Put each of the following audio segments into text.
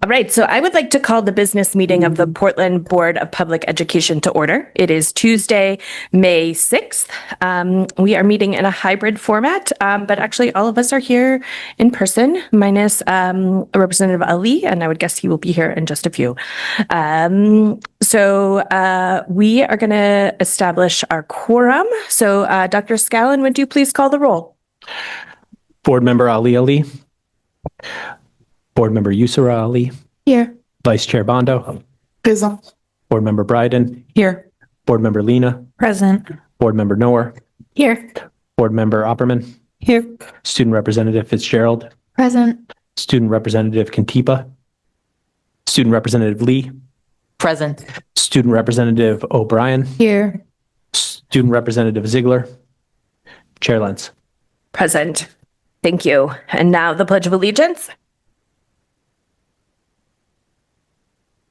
All right, so I would like to call the business meeting of the Portland Board of Public Education to order. It is Tuesday, May 6th. We are meeting in a hybrid format, but actually all of us are here in person, minus Representative Ali, and I would guess he will be here in just a few. So we are going to establish our quorum. So Dr. Scallon, would you please call the roll? Board Member Ali. Board Member Yusra Ali. Here. Vice Chair Bondo. Present. Board Member Bryden. Here. Board Member Lena. Present. Board Member Noor. Here. Board Member Opperman. Here. Student Representative Fitzgerald. Present. Student Representative Kantipa. Student Representative Lee. Present. Student Representative O'Brien. Here. Student Representative Ziegler. Chair Lentz. Present. Thank you. And now the Pledge of Allegiance.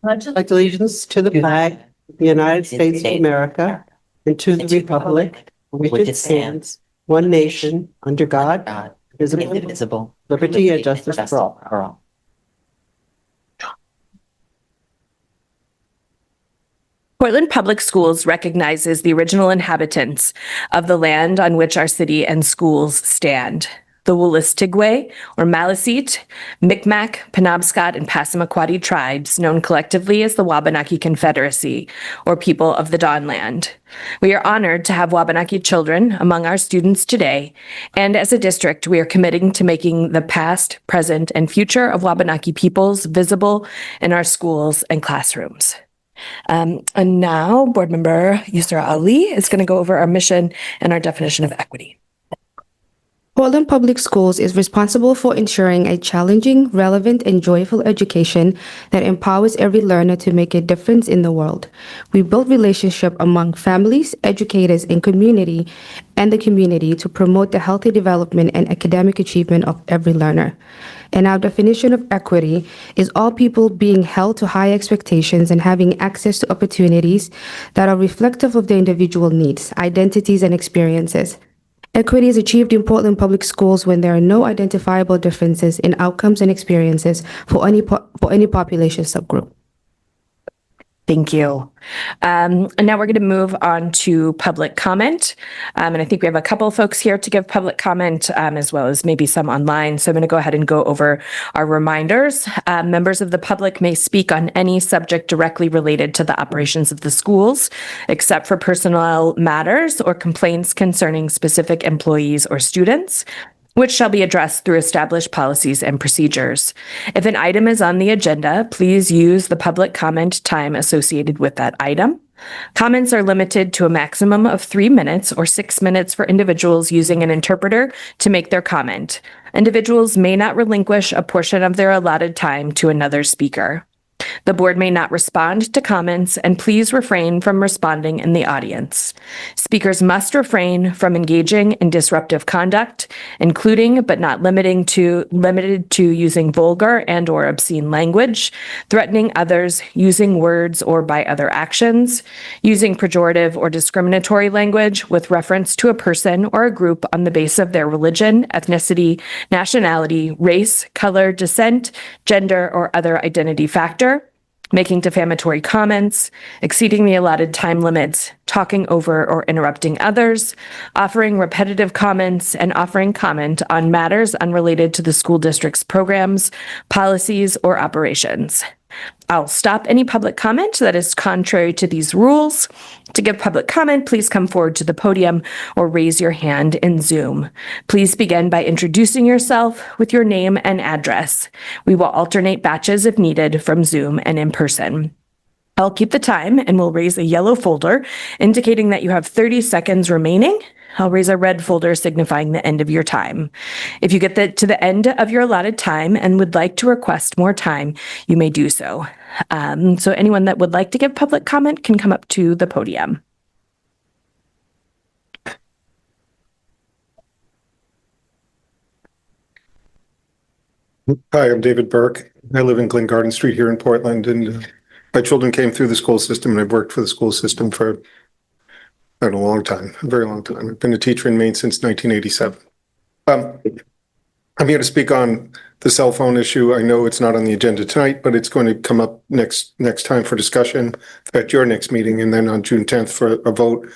Pledge allegiance to the flag of the United States of America and to the republic for which it stands, one nation, under God, indivisible, liberty and justice for all. Portland Public Schools recognizes the original inhabitants of the land on which our city and schools stand. The Wolastoqey, or Maliseet, Micmac, Penobscot, and Passamaquoddy tribes, known collectively as the Wabanaki Confederacy, or people of the Dawnland. We are honored to have Wabanaki children among our students today, and as a district, we are committing to making the past, present, and future of Wabanaki peoples visible in our schools and classrooms. And now, Board Member Yusra Ali is going to go over our mission and our definition of equity. Portland Public Schools is responsible for ensuring a challenging, relevant, and joyful education that empowers every learner to make a difference in the world. We build relationships among families, educators, and the community to promote the healthy development and academic achievement of every learner. And our definition of equity is all people being held to high expectations and having access to opportunities that are reflective of their individual needs, identities, and experiences. Equity is achieved in Portland Public Schools when there are no identifiable differences in outcomes and experiences for any population subgroup. Thank you. And now we're going to move on to public comment. And I think we have a couple of folks here to give public comment, as well as maybe some online. So I'm going to go ahead and go over our reminders. Members of the public may speak on any subject directly related to the operations of the schools, except for personnel matters or complaints concerning specific employees or students, which shall be addressed through established policies and procedures. If an item is on the agenda, please use the public comment time associated with that item. Comments are limited to a maximum of 3 minutes or 6 minutes for individuals using an interpreter to make their comment. Individuals may not relinquish a portion of their allotted time to another speaker. The board may not respond to comments, and please refrain from responding in the audience. Speakers must refrain from engaging in disruptive conduct, including but not limited to using vulgar and or obscene language, threatening others, using words or by other actions, using pejorative or discriminatory language with reference to a person or a group on the basis of their religion, ethnicity, nationality, race, color, descent, gender, or other identity factor, making defamatory comments, exceeding the allotted time limits, talking over or interrupting others, offering repetitive comments, and offering comment on matters unrelated to the school district's programs, policies, or operations. I'll stop any public comment that is contrary to these rules. To give public comment, please come forward to the podium or raise your hand in Zoom. Please begin by introducing yourself with your name and address. We will alternate batches if needed from Zoom and in person. I'll keep the time and will raise a yellow folder indicating that you have 30 seconds remaining. I'll raise a red folder signifying the end of your time. If you get to the end of your allotted time and would like to request more time, you may do so. So anyone that would like to give public comment can come up to the podium. Hi, I'm David Burke. I live in Glen Garden Street here in Portland, and my children came through the school system, and I've worked for the school system for a long time, a very long time. I've been a teacher in Maine since 1987. I'm here to speak on the cell phone issue. I know it's not on the agenda tonight, but it's going to come up next time for discussion at your next meeting, and then on June 10th for a vote.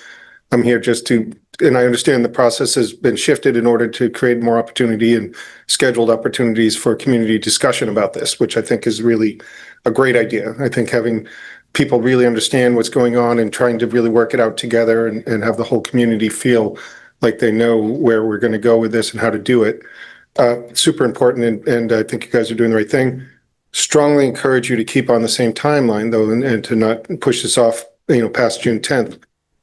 I'm here just to, and I understand the process has been shifted in order to create more opportunity and scheduled opportunities for community discussion about this, which I think is really a great idea. I think having people really understand what's going on and trying to really work it out together and have the whole community feel like they know where we're going to go with this and how to do it. Super important, and I think you guys are doing the right thing. Strongly encourage you to keep on the same timeline, though, and to not push this off, past June 10th.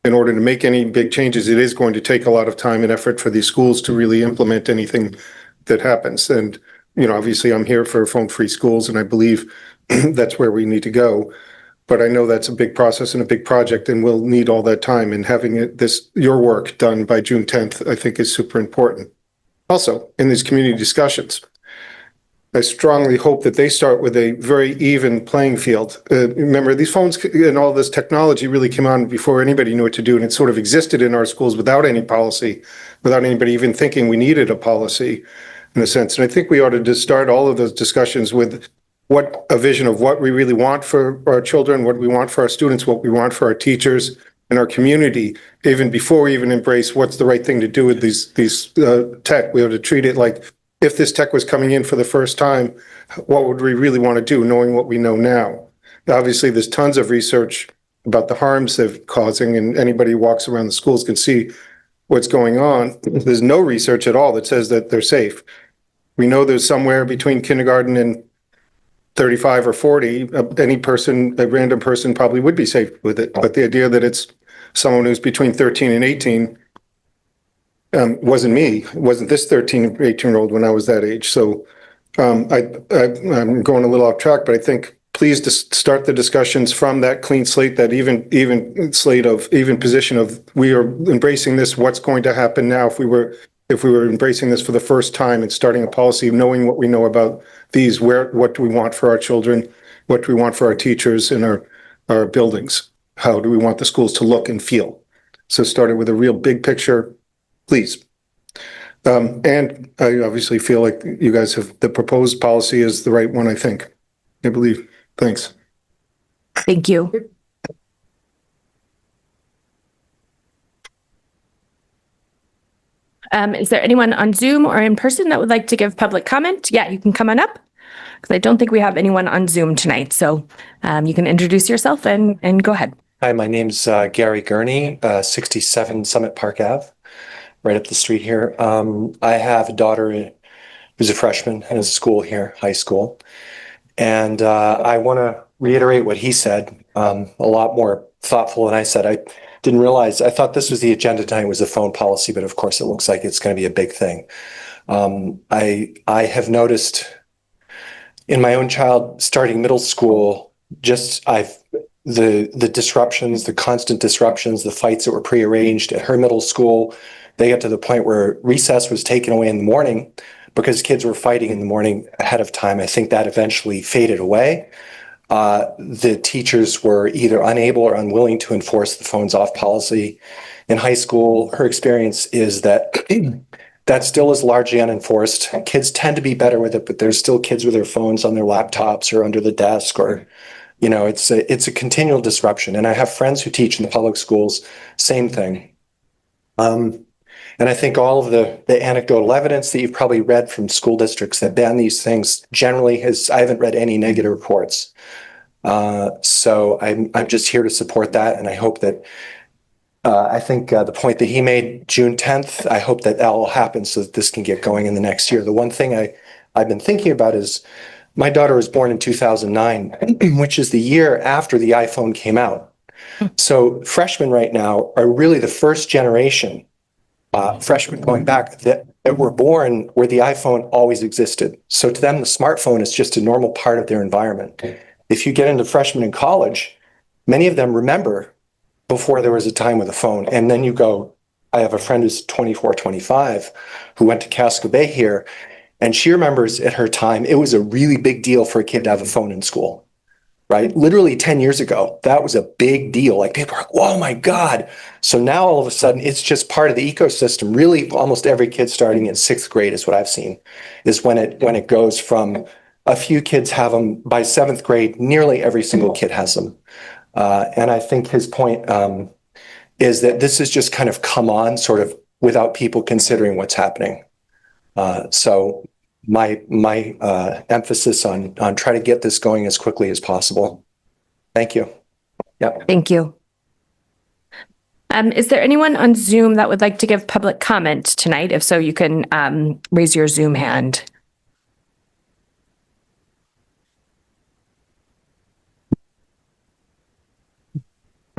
In order to make any big changes, it is going to take a lot of time and effort for these schools to really implement anything that happens. And, obviously I'm here for phone-free schools, and I believe that's where we need to go. But I know that's a big process and a big project, and we'll need all that time. And having your work done by June 10th, I think is super important. Also, in these community discussions, I strongly hope that they start with a very even playing field. Remember, these phones and all this technology really came on before anybody knew what to do, and it sort of existed in our schools without any policy, without anybody even thinking we needed a policy, in a sense. And I think we ought to just start all of those discussions with a vision of what we really want for our children, what we want for our students, what we want for our teachers and our community, even before we even embrace what's the right thing to do with these tech. We ought to treat it like, if this tech was coming in for the first time, what would we really want to do, knowing what we know now? Obviously, there's tons of research about the harms they're causing, and anybody who walks around the schools can see what's going on. There's no research at all that says that they're safe. We know there's somewhere between kindergarten and 35 or 40, a random person probably would be safe with it. But the idea that it's someone who's between 13 and 18 wasn't me. It wasn't this 13 or 18-year-old when I was that age. So I'm going a little off track, but I think please just start the discussions from that clean slate, that even slate of even position of, we are embracing this. What's going to happen now if we were embracing this for the first time and starting a policy, knowing what we know about these, what do we want for our children? What do we want for our teachers in our buildings? How do we want the schools to look and feel? So starting with a real big picture, please. And I obviously feel like you guys the proposed policy is the right one, I think. I believe. Thanks. Thank you. Is there anyone on Zoom or in person that would like to give public comment? Yeah, you can come on up, because I don't think we have anyone on Zoom tonight. So you can introduce yourself and go ahead. Hi, my name's Gary Gurney, 67 Summit Park Ave, right up the street here. I have a daughter who's a freshman in a school here, high school. And I want to reiterate what he said, a lot more thoughtful than I said. I didn't realize, I thought this was the agenda tonight, was the phone policy, but of course it looks like it's going to be a big thing. I have noticed in my own child starting middle school, the disruptions, the constant disruptions, the fights that were prearranged at her middle school. They got to the point where recess was taken away in the morning because kids were fighting in the morning ahead of time. I think that eventually faded away. The teachers were either unable or unwilling to enforce the phones off policy. In high school, her experience is that that still is largely unenforced. Kids tend to be better with it, but there's still kids with their phones on their laptops or under the desk, or, it's a continual disruption. And I have friends who teach in the public schools, same thing. And I think all of the anecdotal evidence that you've probably read from school districts that ban these things generally I haven't read any negative reports. So I'm just here to support that. And I hope that, I think the point that he made, June 10th, I hope that will happen so that this can get going in the next year. The one thing I've been thinking about is my daughter was born in 2009, which is the year after the iPhone came out. So freshmen right now are really the first generation freshmen going back that were born where the iPhone always existed. So to them, the smartphone is just a normal part of their environment. If you get into freshmen in college, many of them remember before there was a time with a phone. And then you go, I have a friend who's 24, 25, who went to Casco Bay here, and she remembers at her time, it was a really big deal for a kid to have a phone in school. right? Literally 10 years ago, that was a big deal. Like people are like, "Whoa, my God." So now all of a sudden it's just part of the ecosystem. Really, almost every kid starting in 6th grade is what I've seen, is when it goes from a few kids have them. By 7th grade, nearly every single kid has them. And I think his point is that this has just kind of come on sort of without people considering what's happening. So my emphasis on try to get this going as quickly as possible. Thank you. Yep. Thank you. Is there anyone on Zoom that would like to give public comment tonight? If so, you can raise your Zoom hand.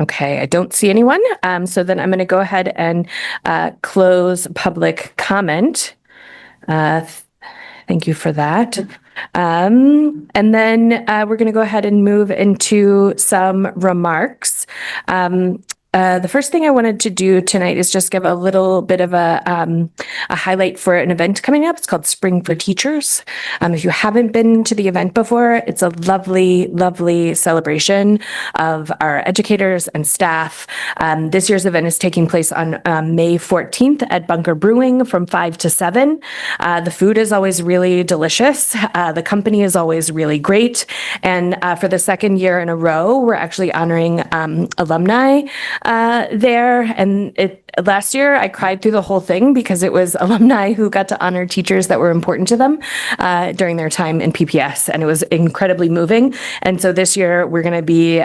Okay, I don't see anyone. So then I'm going to go ahead and close public comment. Thank you for that. And then we're going to go ahead and move into some remarks. The first thing I wanted to do tonight is just give a little bit of a highlight for an event coming up. It's called Spring for Teachers. If you haven't been to the event before, it's a lovely, lovely celebration of our educators and staff. This year's event is taking place on May 14th at Bunker Brewing from 5 to 7. The food is always really delicious. The company is always really great. And for the second year in a row, we're actually honoring alumni there. And last year I cried through the whole thing because it was alumni who got to honor teachers that were important to them during their time in PPS. And it was incredibly moving. And so this year we're going to be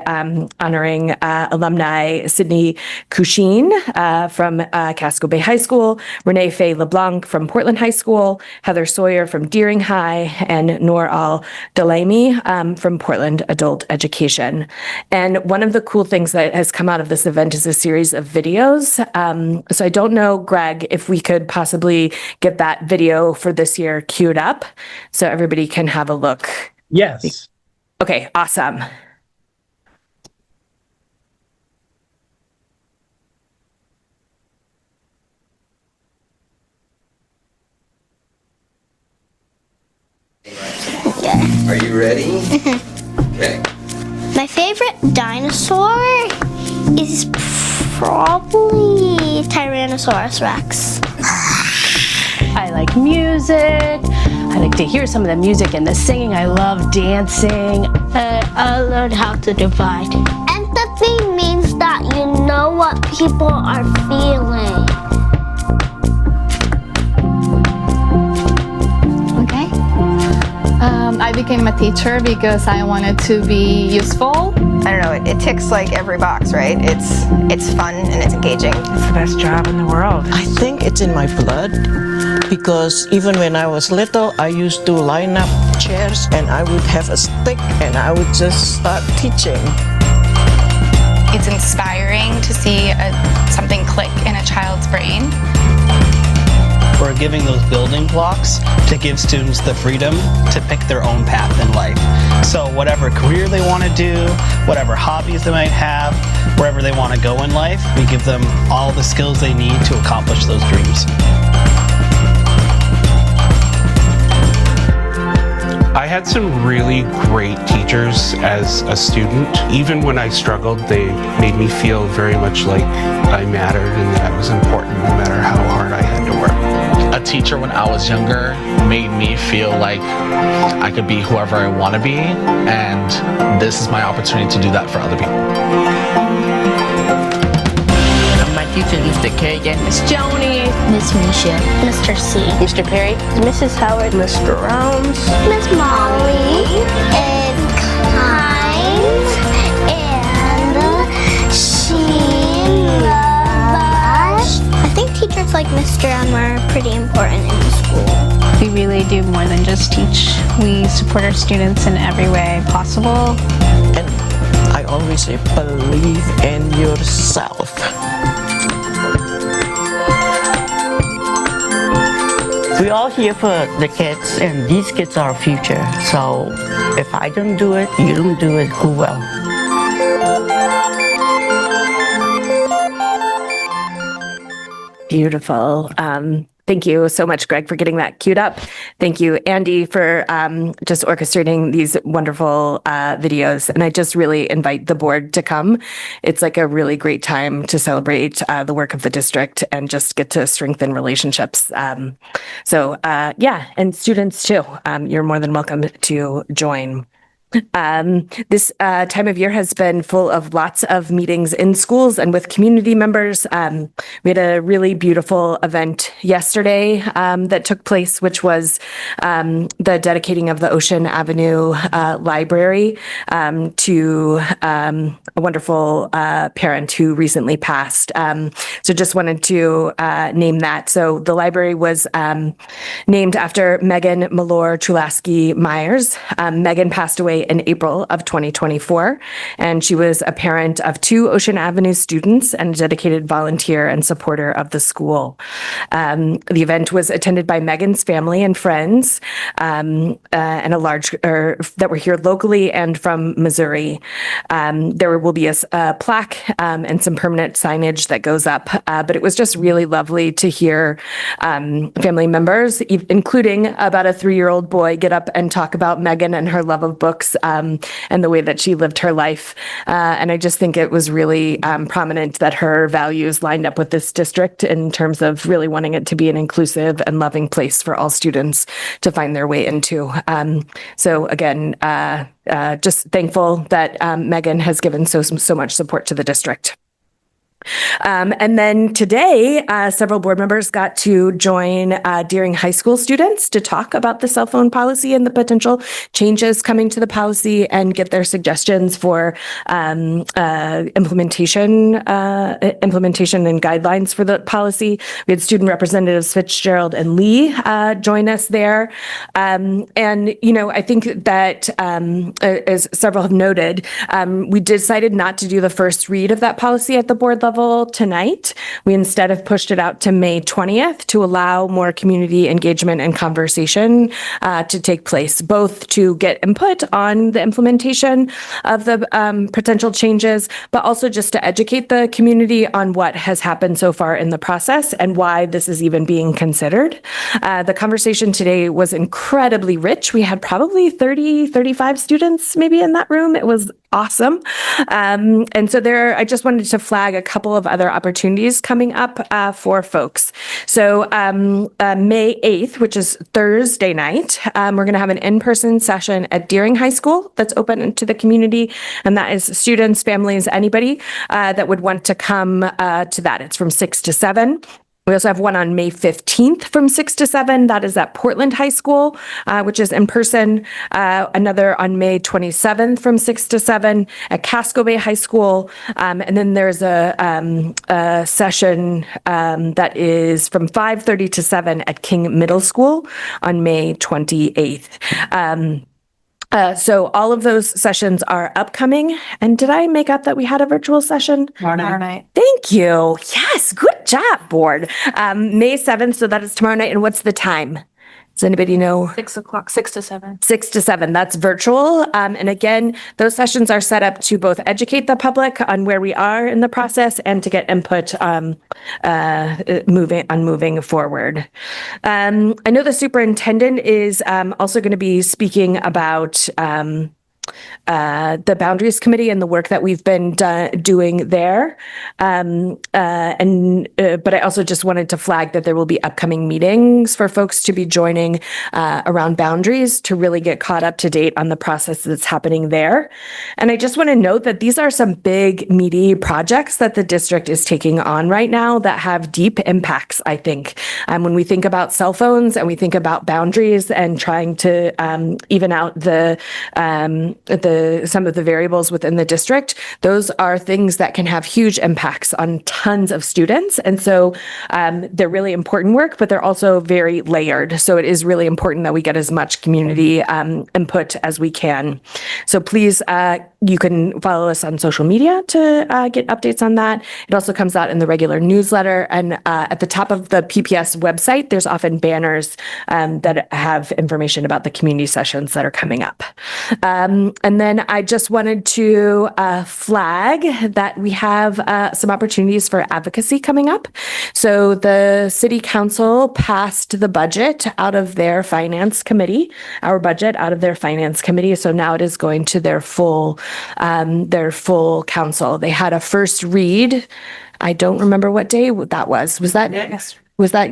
honoring alumni Sydney Cushine from Casco Bay High School, Renee Faye LeBlanc from Portland High School, Heather Sawyer from Deering High, and Noor Al-Dalaimi from Portland Adult Education. And one of the cool things that has come out of this event is a series of videos. So I don't know, Greg, if we could possibly get that video for this year queued up so everybody can have a look. Yes. Okay, awesome. Are you ready? Okay. My favorite dinosaur is probably Tyrannosaurus Rex. I like music. I like to hear some of the music and the singing. I love dancing. I learned how to divide. Empathy means that you know what people are feeling. Okay. I became a teacher because I wanted to be useful. I don't know, it ticks like every box, right? It's fun and it's engaging. It's the best job in the world. I think it's in my blood because even when I was little, I used to line up chairs and I would have a stick and I would just start teaching. It's inspiring to see something click in a child's brain. We're giving those building blocks to give students the freedom to pick their own path in life. So whatever career they want to do, whatever hobbies they might have, wherever they want to go in life, we give them all the skills they need to accomplish those dreams. I had some really great teachers as a student. Even when I struggled, they made me feel very much like I mattered and that I was important no matter how hard I had to work. A teacher when I was younger made me feel like I could be whoever I want to be, and this is my opportunity to do that for other people. My teacher, Mr. Kagan, Miss Joni, Miss Misha, Mr. C, Mr. Perry, Mrs. Howard, Mr. Rounds, Miss Molly is kind and she loves. I think teachers like Mr. M are pretty important in the school. We really do more than just teach. We support our students in every way possible. and I always say, believe in yourself. We're all here for the kids, and these kids are our future. So if I don't do it, you don't do it, who will? Beautiful. Thank you so much, Greg, for getting that queued up. Thank you, Andy, for just orchestrating these wonderful videos. And I just really invite the board to come. It's like a really great time to celebrate the work of the district and just get to strengthen relationships. Yeah, and students too. You're more than welcome to join. This time of year has been full of lots of meetings in schools and with community members. We had a really beautiful event yesterday that took place, which was the dedicating of the Ocean Avenue Library to a wonderful parent who recently passed. So just wanted to name that. So the library was named after Megan Malore Trulaski Myers. Megan passed away in April of 2024, and she was a parent of 2 Ocean Avenue students and a dedicated volunteer and supporter of the school. The event was attended by Megan's family and friends, and a large that were here locally and from Missouri. There will be a plaque and some permanent signage that goes up, but it was just really lovely to hear family members, including about a 3-year-old boy, get up and talk about Megan and her love of books and the way that she lived her life. And I just think it was really prominent that her values lined up with this district in terms of really wanting it to be an inclusive and loving place for all students to find their way into. So again, just thankful that Megan has given so much support to the district. And then today, several board members got to join Deering High School students to talk about the cell phone policy and the potential changes coming to the policy and get their suggestions for implementation and guidelines for the policy. We had student representatives Fitzgerald and Lee join us there. And, you know, I think that as several have noted, we decided not to do the first read of that policy at the board level tonight. We instead have pushed it out to May 20th to allow more community engagement and conversation to take place, both to get input on the implementation of the potential changes, but also just to educate the community on what has happened so far in the process and why this is even being considered. The conversation today was incredibly rich. We had probably 30, 35 students maybe in that room. It was awesome. And so I just wanted to flag a couple of other opportunities coming up for folks. So May 8th, which is Thursday night, we're going to have an in-person session at Deering High School that's open to the community. And that is students, families, anybody that would want to come to that. It's from 6 to 7. We also have one on May 15th from 6 to 7. That is at Portland High School, which is in person. Another on May 27th from 6 to 7 at Casco Bay High School. And then there's a session that is from 5:30 to 7 at King Middle School on May 28th. So all of those sessions are upcoming. And did I make up that we had a virtual session? Tomorrow night. Thank you. Yes, good job, board. May 7th, so that is tomorrow night. And what's the time? Does anybody know? 6 o'clock, 6 to 7. 6 to 7, that's virtual. And again, those sessions are set up to both educate the public on where we are in the process and to get input moving forward. I know the superintendent is also going to be speaking about the Boundaries Committee and the work that we've been doing there. But I also just wanted to flag that there will be upcoming meetings for folks to be joining around boundaries to really get caught up to date on the process that's happening there. And I just want to note that these are some big, meaty projects that the district is taking on right now that have deep impacts, I think. When we think about cell phones and we think about boundaries and trying to even out some of the variables within the district, those are things that can have huge impacts on tons of students. And so they're really important work, but they're also very layered. So it is really important that we get as much community input as we can. So please, you can follow us on social media to get updates on that. It also comes out in the regular newsletter. And at the top of the PPS website, there's often banners that have information about the community sessions that are coming up. And then I just wanted to flag that we have some opportunities for advocacy coming up. So the City Council passed the budget out of their finance committee, our budget out of their finance committee. So now it is going to their full council. They had a first read. I don't remember what day that was. Was that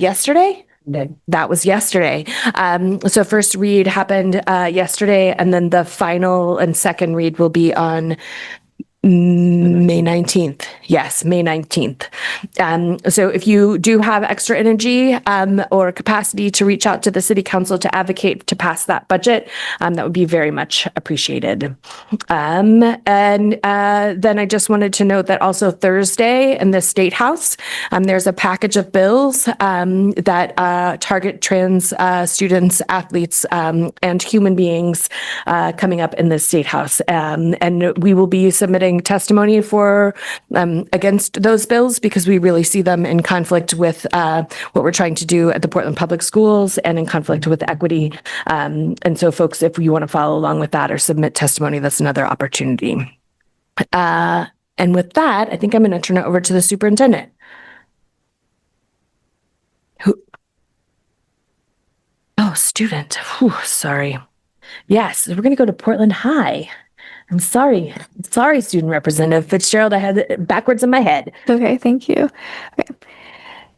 yesterday? That was yesterday. So first read happened yesterday, and then the final and second read will be on May 19th. Yes, May 19th. So if you do have extra energy or capacity to reach out to the City Council to advocate to pass that budget, that would be very much appreciated. And then I just wanted to note that also Thursday in the State House, there's a package of bills that target trans students, athletes, and human beings coming up in the State House. And we will be submitting testimony for against those bills because we really see them in conflict with what we're trying to do at the Portland Public Schools and in conflict with equity. And so folks, if you want to follow along with that or submit testimony, that's another opportunity. And with that, I think I'm going to turn it over to the superintendent. Student. Whew, sorry. Yes, we're going to go to Portland High. I'm sorry, Student Representative Fitzgerald. I had it backwards in my head. Okay, thank you. Okay.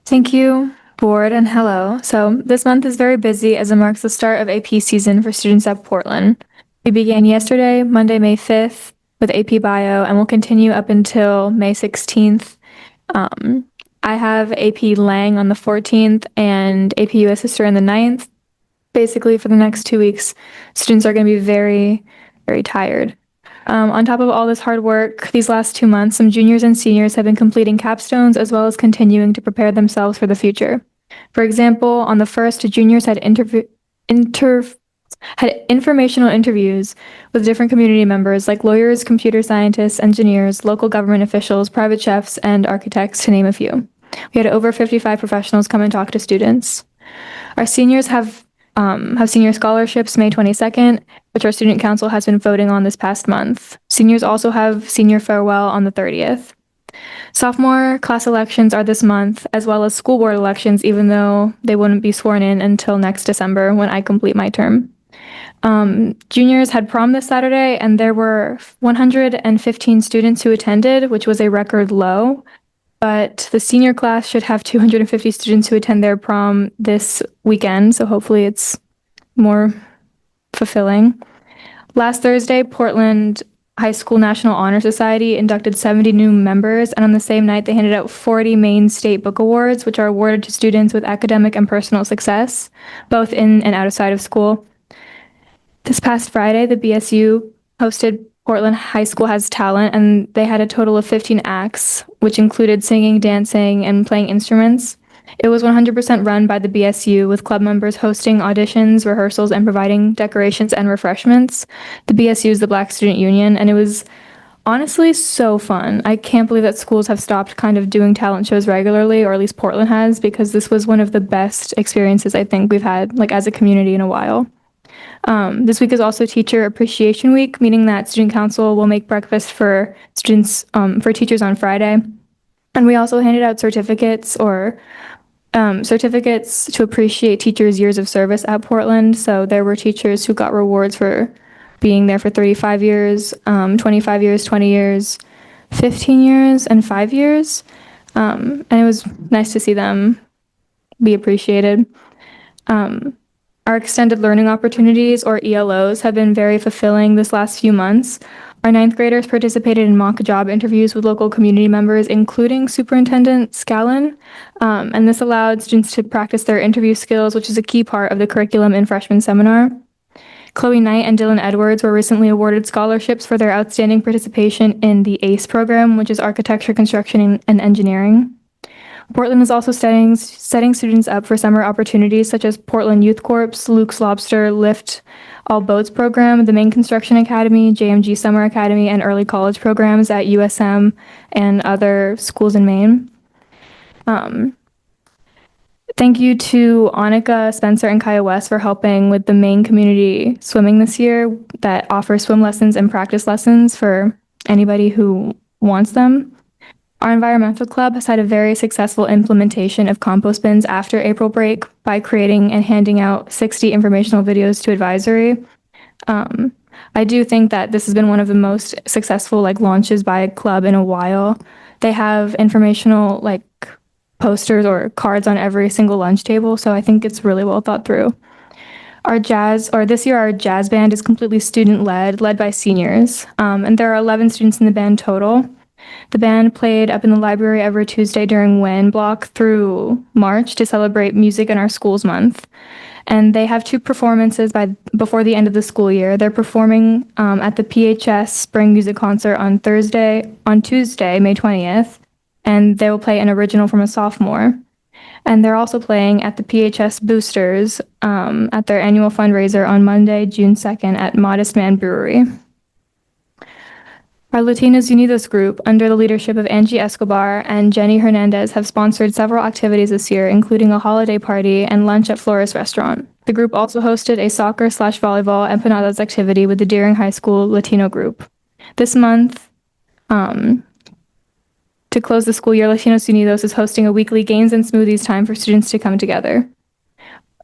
Thank you, board, and hello. So this month is very busy as it marks the start of AP season for students at Portland. We began yesterday, Monday, May 5th, with AP Bio, and will continue up until May 16th. I have AP Lang on the 14th and AP US History on the 9th. Basically, for the next 2 weeks, students are going to be very, very tired. On top of all this hard work, these last 2 months, some juniors and seniors have been completing capstones as well as continuing to prepare themselves for the future. For example, on the 1st, juniors had informational interviews with different community members like lawyers, computer scientists, engineers, local government officials, private chefs, and architects, to name a few. We had over 55 professionals come and talk to students. Our seniors have senior scholarships May 22nd, which our student council has been voting on this past month. Seniors also have senior farewell on the 30th. Sophomore class elections are this month, as well as school board elections, even though they wouldn't be sworn in until next December when I complete my term. Juniors had prom this Saturday, and there were 115 students who attended, which was a record low. But the senior class should have 250 students who attend their prom this weekend, so hopefully it's more fulfilling. Last Thursday, Portland High School National Honor Society inducted 70 new members, and on the same night, they handed out 40 Maine State Book Awards, which are awarded to students with academic and personal success, both in and outside of school. This past Friday, the BSU hosted Portland High School Has Talent, and they had a total of 15 acts, which included singing, dancing, and playing instruments. It was 100% run by the BSU, with club members hosting auditions, rehearsals, and providing decorations and refreshments. The BSU is the Black Student Union, and it was honestly so fun. I can't believe that schools have stopped kind of doing talent shows regularly, or at least Portland has, because this was one of the best experiences I think we've had, like, as a community in a while. This week is also Teacher Appreciation Week, meaning that Student Council will make breakfast for students, for teachers on Friday. And we also handed out certificates to appreciate teachers' years of service at Portland. So there were teachers who got rewards for being there for 35 years, 25 years, 20 years, 15 years, and 5 years. And it was nice to see them be appreciated. Our extended learning opportunities, or ELOs, have been very fulfilling this last few months. Our 9th graders participated in mock job interviews with local community members, including Superintendent Scallon, and this allowed students to practice their interview skills, which is a key part of the curriculum in freshman seminar. Chloe Knight and Dylan Edwards were recently awarded scholarships for their outstanding participation in the ACE program, which is Architecture, Construction, and Engineering. Portland is also setting students up for summer opportunities such as Portland Youth Corps, Luke's Lobster, Lift All Boats program, the Maine Construction Academy, JMG Summer Academy, and early college programs at USM and other schools in Maine. Thank you to Annika, Spencer, and Kaya West for helping with the Maine community swimming this year that offers swim lessons and practice lessons for anybody who wants them. Our environmental club has had a very successful implementation of compost bins after April break by creating and handing out 60 informational videos to advisory. I do think that this has been one of the most successful launches by a club in a while. They have informational posters or cards on every single lunch table, so I think it's really well thought through. This year our jazz band is completely student-led, led by seniors, and there are 11 students in the band total. The band played up in the library every Tuesday during WIN block through March to celebrate Music in Our Schools Month. And they have 2 performances before the end of the school year. They're performing at the PHS Spring Music Concert on Tuesday, May 20th, and they will play an original from a sophomore. And they're also playing at the PHS Boosters at their annual fundraiser on Monday, June 2nd at Modest Man Brewery. Our Latinos Unidos group, under the leadership of Angie Escobar and Jenny Hernandez, have sponsored several activities this year, including a holiday party and lunch at Flores Restaurant. The group also hosted a soccer/volleyball empanadas activity with the Deering High School Latino group. This month, to close the school year, Latinos Unidos is hosting a weekly games and smoothies time for students to come together.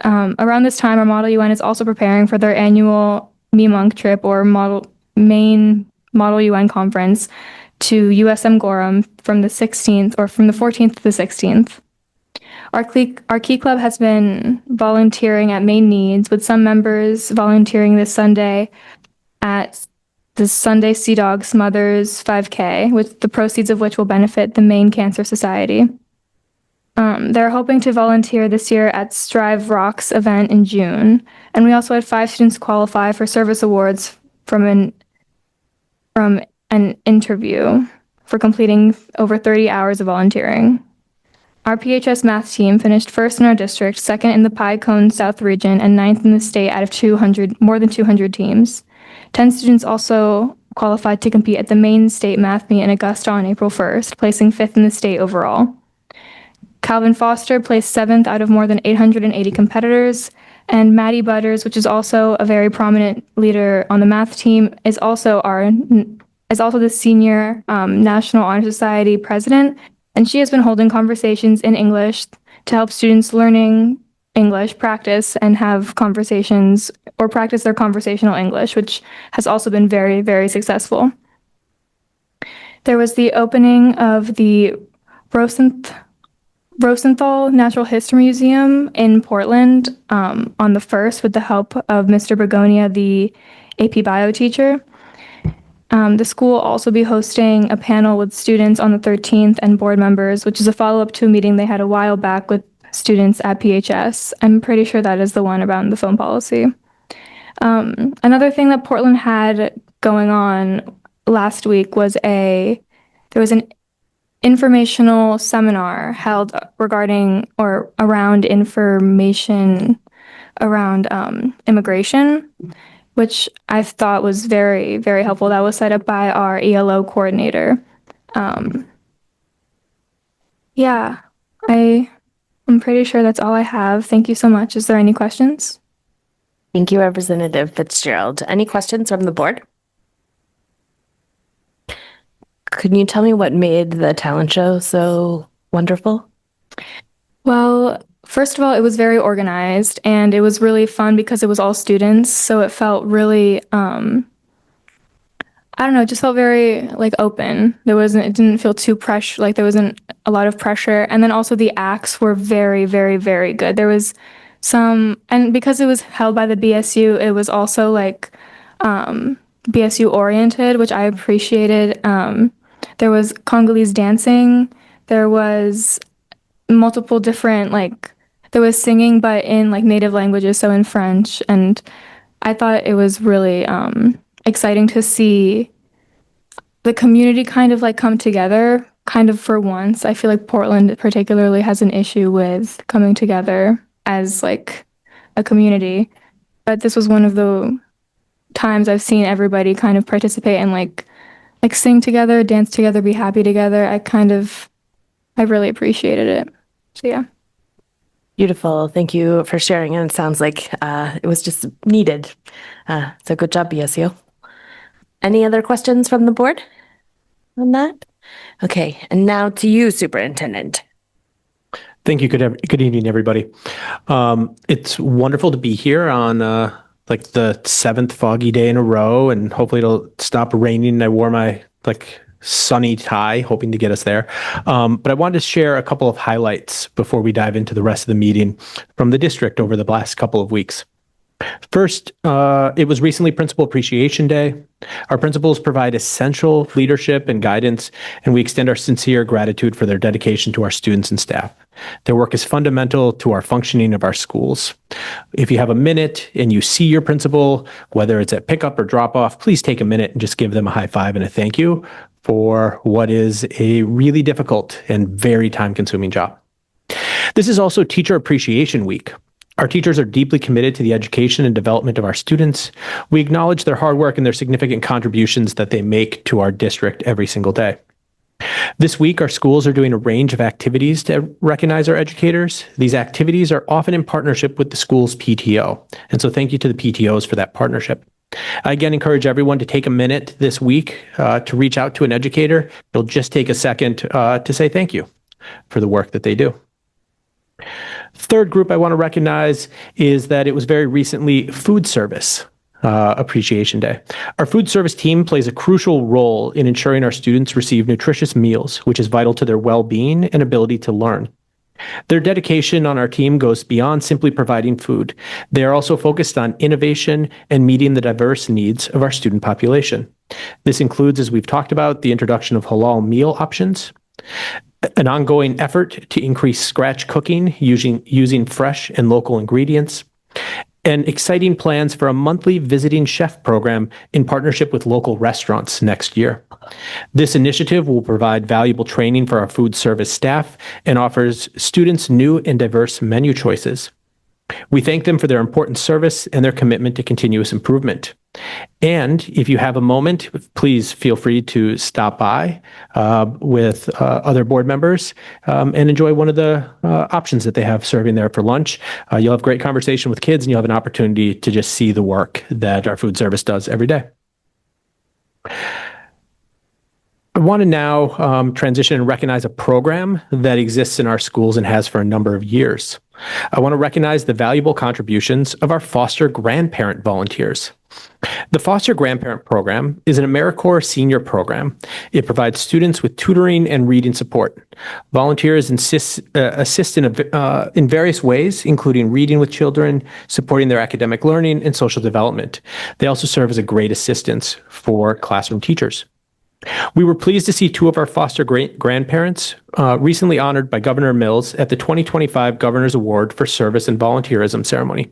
Around this time, our Model UN is also preparing for their annual MEMUNC trip or Maine Model UN conference to USM Gorham from the 14th to the 16th. Our Key Club has been volunteering at Maine Needs, with some members volunteering this Sunday at the Sunday Sea Dog Smothers 5K, with the proceeds of which will benefit the Maine Cancer Society. They're hoping to volunteer this year at Strive Rocks event in June, and we also had 5 students qualify for service awards from an interview for completing over 30 hours of volunteering. Our PHS math team finished first in our district, second in the Pie Cone South region, and 9th in the state out of more than 200 teams. 10 students also qualified to compete at the Maine State Math Meet in Augusta on April 1st, placing 5th in the state overall. Calvin Foster placed 7th out of more than 880 competitors, and Maddie Butters, which is also a very prominent leader on the math team, is also the senior National Honor Society president, and she has been holding conversations in English to help students learning English practice and have conversations or practice their conversational English, which has also been very, very successful. There was the opening of the Rosenthal Natural History Museum in Portland on the 1st with the help of Mr. Begonia, the AP Bio teacher. The school will also be hosting a panel with students on the 13th and board members, which is a follow-up to a meeting they had a while back with students at PHS. I'm pretty sure that is the one around the phone policy. Another thing that Portland had going on last week was there was an informational seminar held regarding or around information around immigration, which I thought was very, very helpful. That was set up by our ELO coordinator. Yeah, I'm pretty sure that's all I have. Thank you so much. Is there any questions? Thank you, Representative Fitzgerald. Any questions from the board? Could you tell me what made the talent show so wonderful? Well, first of all, it was very organized and it was really fun because it was all students. So it felt really, I don't know, it just felt very open. It didn't feel too pressure, there wasn't a lot of pressure. And then also the acts were very, very, very good. There was and because it was held by the BSU, it was also BSU oriented, which I appreciated. There was Congolese dancing. There was multiple different, there was singing, but in native languages, so in French. And I thought it was really exciting to see the community kind of come together for once. I feel like Portland particularly has an issue with coming together as a community. But this was one of the times I've seen everybody kind of participate and sing together, dance together, be happy together. I really appreciated it. So yeah. Beautiful. Thank you for sharing. And it sounds like it was just needed. So good job, BSU. Any other questions from the board on that? Okay. And now to you, Superintendent. Thank you. Good evening, everybody. It's wonderful to be here on like the 7th foggy day in a row, and hopefully it'll stop raining. I wore my sunny tie, hoping to get us there. But I wanted to share a couple of highlights before we dive into the rest of the meeting from the district over the last couple of weeks. First, it was recently Principal Appreciation Day. Our principals provide essential leadership and guidance, and we extend our sincere gratitude for their dedication to our students and staff. Their work is fundamental to our functioning of our schools. If you have a minute and you see your principal, whether it's at pickup or drop off, please take a minute and just give them a high five and a thank you for what is a really difficult and very time-consuming job. This is also Teacher Appreciation Week. Our teachers are deeply committed to the education and development of our students. We acknowledge their hard work and their significant contributions that they make to our district every single day. This week, our schools are doing a range of activities to recognize our educators. These activities are often in partnership with the school's PTO. And so thank you to the PTOs for that partnership. I again encourage everyone to take a minute this week to reach out to an educator. It'll just take a second to say thank you for the work that they do. Third group I want to recognize is that it was very recently Food Service Appreciation Day. Our food service team plays a crucial role in ensuring our students receive nutritious meals, which is vital to their well-being and ability to learn. Their dedication on our team goes beyond simply providing food. They are also focused on innovation and meeting the diverse needs of our student population. This includes, as we've talked about, the introduction of halal meal options, an ongoing effort to increase scratch cooking using fresh and local ingredients, and exciting plans for a monthly visiting chef program in partnership with local restaurants next year. This initiative will provide valuable training for our food service staff and offers students new and diverse menu choices. We thank them for their important service and their commitment to continuous improvement. And if you have a moment, please feel free to stop by with other board members and enjoy one of the options that they have serving there for lunch. You'll have great conversation with kids, and you'll have an opportunity to just see the work that our food service does every day. I want to now transition and recognize a program that exists in our schools and has for a number of years. I want to recognize the valuable contributions of our foster grandparent volunteers. The Foster Grandparent Program is an AmeriCorps senior program. It provides students with tutoring and reading support. Volunteers assist in various ways, including reading with children, supporting their academic learning, and social development. They also serve as a great assistance for classroom teachers. We were pleased to see two of our foster grandparents recently honored by Governor Mills at the 2025 Governor's Award for Service and Volunteerism ceremony.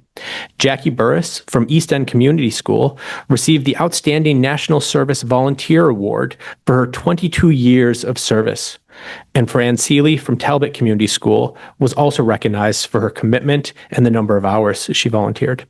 Jackie Burris from East End Community School received the Outstanding National Service Volunteer Award for her 22 years of service. And Fran Seeley from Talbot Community School was also recognized for her commitment and the number of hours she volunteered.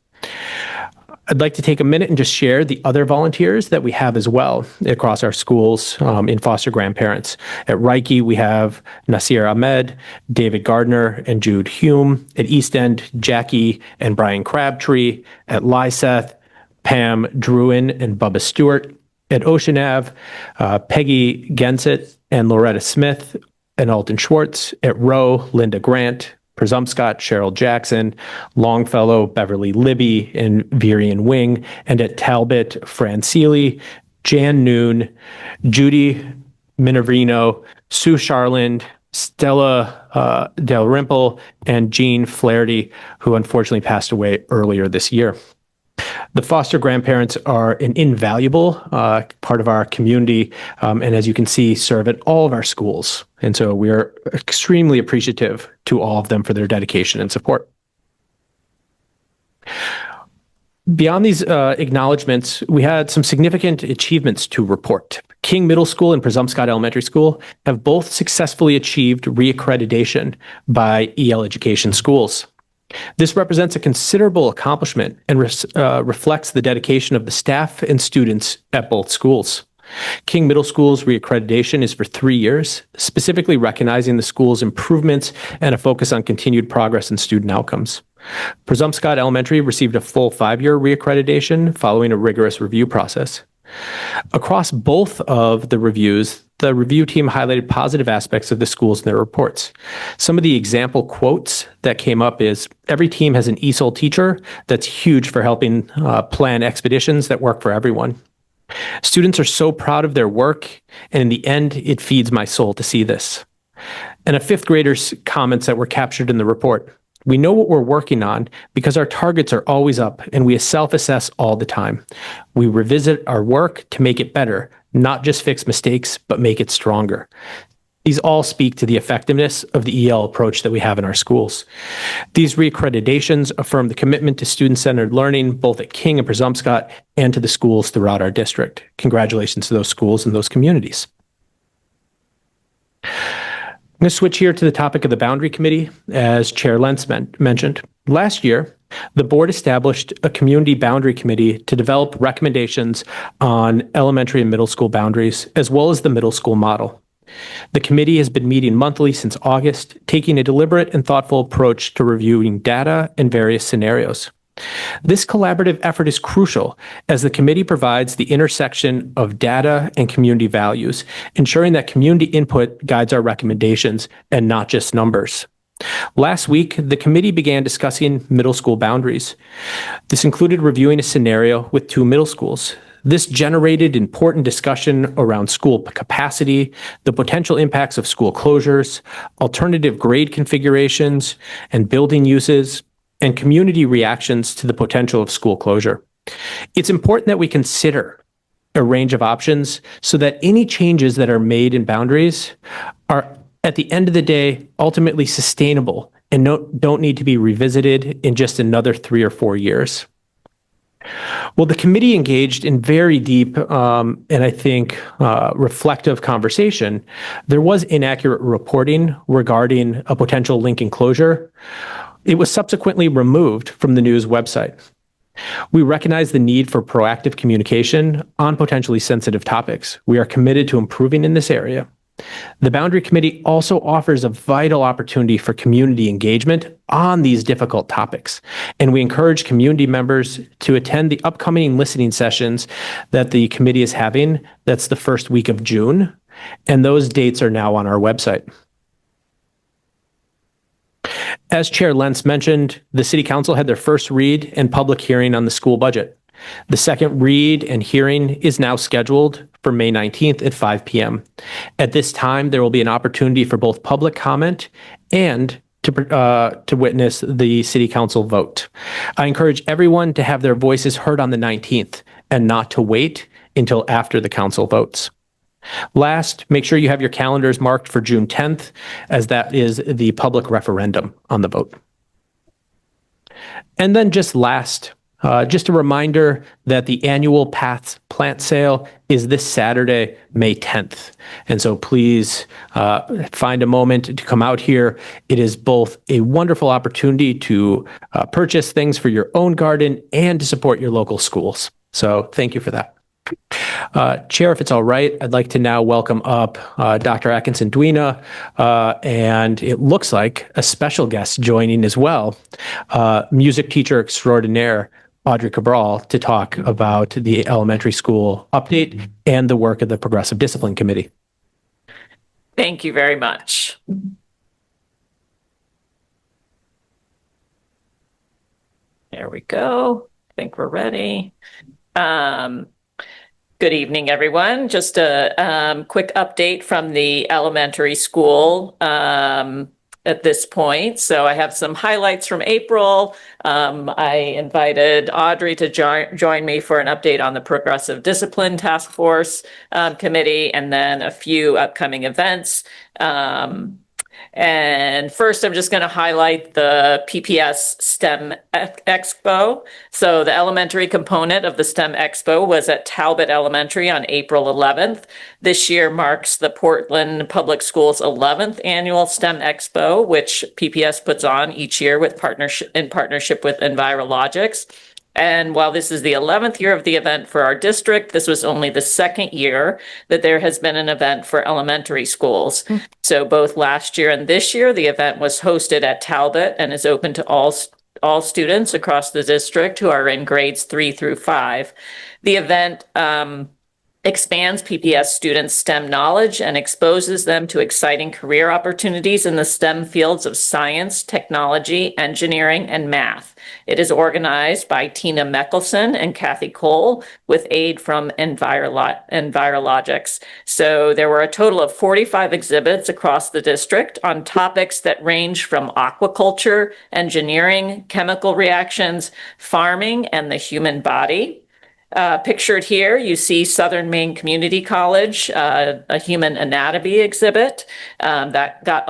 I'd like to take a minute and just share the other volunteers that we have as well across our schools in foster grandparents. At Reiki, we have Nasir Ahmed, David Gardner, and Jude Hume. At East End, Jackie and Brian Crabtree. At Lyseth, Pam Druin and Bubba Stewart. At Ocean Ave, Peggy Gensett and Loretta Smith and Alton Schwartz. At Rowe, Linda Grant, Presumpscott, Cheryl Jackson, Longfellow, Beverly Libby, and Virian Wing, and at Talbot, Fran Seeley, Jan Noon, Judy Minervino, Sue Charland, Stella Del Rimple, and Jean Flaherty, who unfortunately passed away earlier this year. The foster grandparents are an invaluable part of our community, and as you can see, serve at all of our schools. And so we are extremely appreciative to all of them for their dedication and support. Beyond these acknowledgements, we had some significant achievements to report. King Middle School and Presumpscott Elementary School have both successfully achieved reaccreditation by EL Education Schools. This represents a considerable accomplishment and reflects the dedication of the staff and students at both schools. King Middle School's reaccreditation is for 3 years, specifically recognizing the school's improvements and a focus on continued progress in student outcomes. Presumpscot Elementary received a full 5-year reaccreditation following a rigorous review process. Across both of the reviews, the review team highlighted positive aspects of the schools in their reports. Some of the example quotes that came up is, every team has an ESOL teacher that's huge for helping plan expeditions that work for everyone. Students are so proud of their work, and in the end, it feeds my soul to see this. And a fifth grader's comments that were captured in the report. We know what we're working on because our targets are always up and we self-assess all the time. We revisit our work to make it better, not just fix mistakes, but make it stronger. These all speak to the effectiveness of the EL approach that we have in our schools. These reaccreditations affirm the commitment to student-centered learning, both at King and Presumpscot, and to the schools throughout our district. Congratulations to those schools and those communities. I'm going to switch here to the topic of the Boundary Committee, as Chair Lentz mentioned. Last year, the board established a community boundary committee to develop recommendations on elementary and middle school boundaries, as well as the middle school model. The committee has been meeting monthly since August, taking a deliberate and thoughtful approach to reviewing data and various scenarios. This collaborative effort is crucial as the committee provides the intersection of data and community values, ensuring that community input guides our recommendations and not just numbers. Last week, the committee began discussing middle school boundaries. This included reviewing a scenario with 2 middle schools. This generated important discussion around school capacity, the potential impacts of school closures, alternative grade configurations, and building uses, and community reactions to the potential of school closure. It's important that we consider a range of options so that any changes that are made in boundaries are, at the end of the day, ultimately sustainable and don't need to be revisited in just another 3 or 4 years. Well, the committee engaged in very deep and I think reflective conversation. There was inaccurate reporting regarding a potential Lincoln closure. It was subsequently removed from the news website. We recognize the need for proactive communication on potentially sensitive topics. We are committed to improving in this area. The Boundary Committee also offers a vital opportunity for community engagement on these difficult topics, and we encourage community members to attend the upcoming listening sessions that the committee is having. That's the first week of June, and those dates are now on our website. As Chair Lentz mentioned, the City Council had their first read and public hearing on the school budget. The second read and hearing is now scheduled for May 19th at 5 p.m. At this time, there will be an opportunity for both public comment and to witness the City Council vote. I encourage everyone to have their voices heard on the 19th and not to wait until after the Council votes. Last, make sure you have your calendars marked for June 10th, as that is the public referendum on the vote. And then just last, just a reminder that the annual Paths plant sale is this Saturday, May 10th. And so please find a moment to come out here. It is both a wonderful opportunity to purchase things for your own garden and to support your local schools. So thank you for that. Chair, if it's all right, I'd like to now welcome up Dr. Atkinson-Duena, and it looks like a special guest joining as well, music teacher extraordinaire, Audrey Cabral, to talk about the elementary school update and the work of the Progressive Discipline Committee. Thank you very much. There we go. I think we're ready. Good evening, everyone. Just a quick update from the elementary school at this point. So I have some highlights from April. I invited Audrey to join me for an update on the Progressive Discipline Task Force Committee, and then a few upcoming events. And first, I'm just going to highlight the PPS STEM Expo. So the elementary component of the STEM Expo was at Talbot Elementary on April 11th. This year marks the Portland Public Schools 11th annual STEM Expo, which PPS puts on each year with in partnership with Envirologics. And while this is the 11th year of the event for our district, this was only the second year that there has been an event for elementary schools. So both last year and this year, the event was hosted at Talbot and is open to all students across the district who are in grades 3 through 5. The event expands PPS students' STEM knowledge and exposes them to exciting career opportunities in the STEM fields of science, technology, engineering, and math. It is organized by Tina Meckelson and Kathy Cole with aid from Envirologics. So there were a total of 45 exhibits across the district on topics that range from aquaculture, engineering, chemical reactions, farming, and the human body. Pictured here, you see Southern Maine Community College, a human anatomy exhibit that got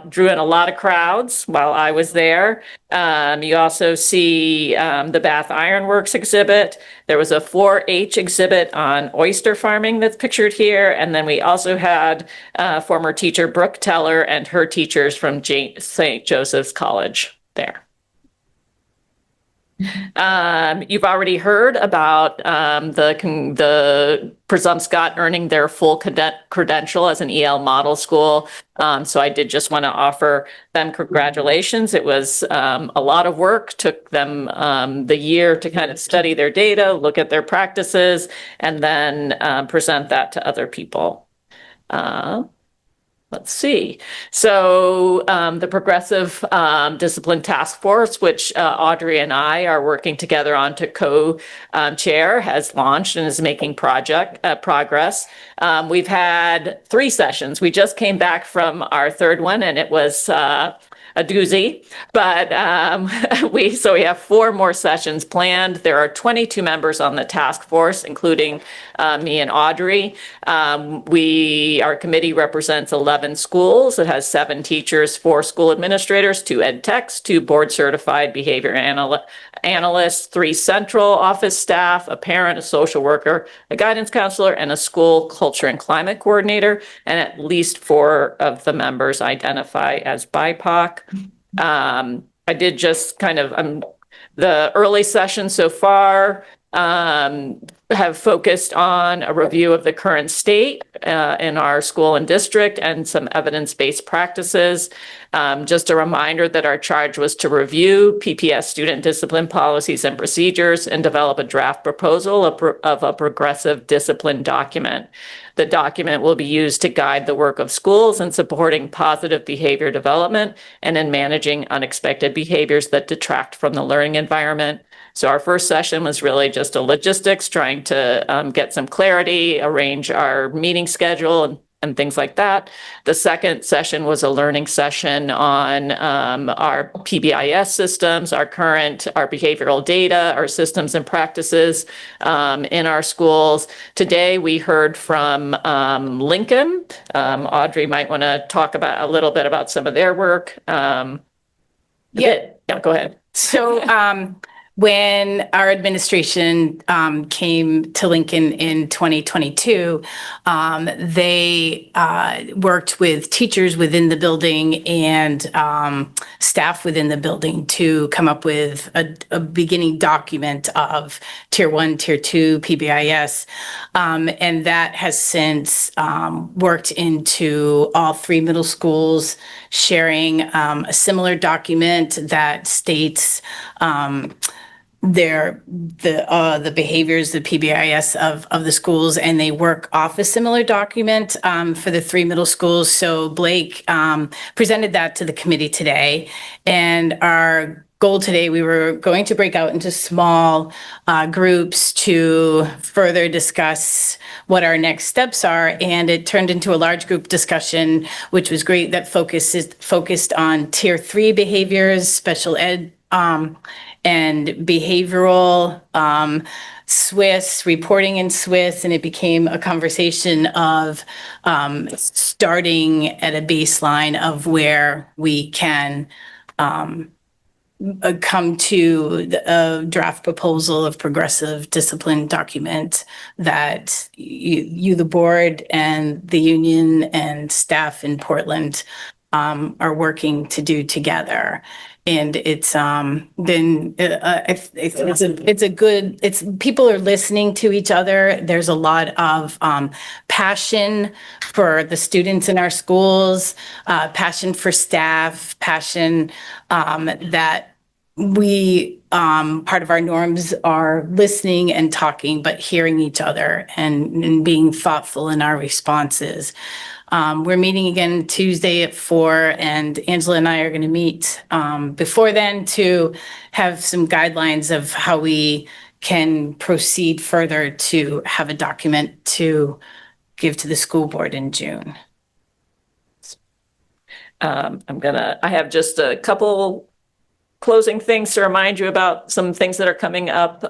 drew in a lot of crowds while I was there. You also see the Bath Iron Works exhibit. There was a 4-H exhibit on oyster farming that's pictured here. And then we also had former teacher Brooke Teller and her teachers from St. Joseph's College there. You've already heard about the Presumpscot earning their full credential as an EL model school. So I did just want to offer them congratulations. It was a lot of work, took them the year to kind of study their data, look at their practices, and then present that to other people. Let's see. So the Progressive Discipline Task Force, which Audrey and I are working together on to co-chair, has launched and is making progress. We've had 3 sessions. We just came back from our 3rd one, and it was a doozy, but we have 4 more sessions planned. There are 22 members on the task force, including me and Audrey. Our committee represents 11 schools. It has 7 teachers, 4 school administrators, 2 ed techs, 2 board certified behavior analysts, 3 central office staff, a parent, a social worker, a guidance counselor, and a school culture and climate coordinator. And at least 4 of the members identify as BIPOC. I did just kind of the early sessions so far have focused on a review of the current state in our school and district and some evidence-based practices. Just a reminder that our charge was to review PPS student discipline policies and procedures and develop a draft proposal of a progressive discipline document. The document will be used to guide the work of schools in supporting positive behavior development and in managing unexpected behaviors that detract from the learning environment. So our first session was really just a logistics, trying to get some clarity, arrange our meeting schedule and things like that. The second session was a learning session on our PBIS systems, our behavioral data, our systems and practices in our schools. Today we heard from Lincoln. Audrey might want to talk about a little bit about some of their work. Yeah, go ahead. So when our administration came to Lincoln in 2022, they worked with teachers within the building and staff within the building to come up with a beginning document of Tier 1, Tier 2 PBIS. And that has since worked into all 3 middle schools, sharing a similar document that states the behaviors, the PBIS of the schools, and they work off a similar document for the 3 middle schools. So Blake presented that to the committee today, and our goal today, we were going to break out into small groups to further discuss what our next steps are, and it turned into a large group discussion, which was great, that focused on Tier 3 behaviors, special ed, and behavioral, SWIS, reporting in SWIS, and it became a conversation of starting at a baseline of where we can come to a draft proposal of progressive discipline document that you, the board and the union and staff in Portland are working to do together. And it's been it's a good, it's people are listening to each other. There's a lot of passion for the students in our schools, passion for staff, passion that we part of our norms are listening and talking, but hearing each other and being thoughtful in our responses. We're meeting again Tuesday at 4, and Angela and I are going to meet before then to have some guidelines of how we can proceed further to have a document to give to the school board in June. I have just a couple closing things to remind you about some things that are coming up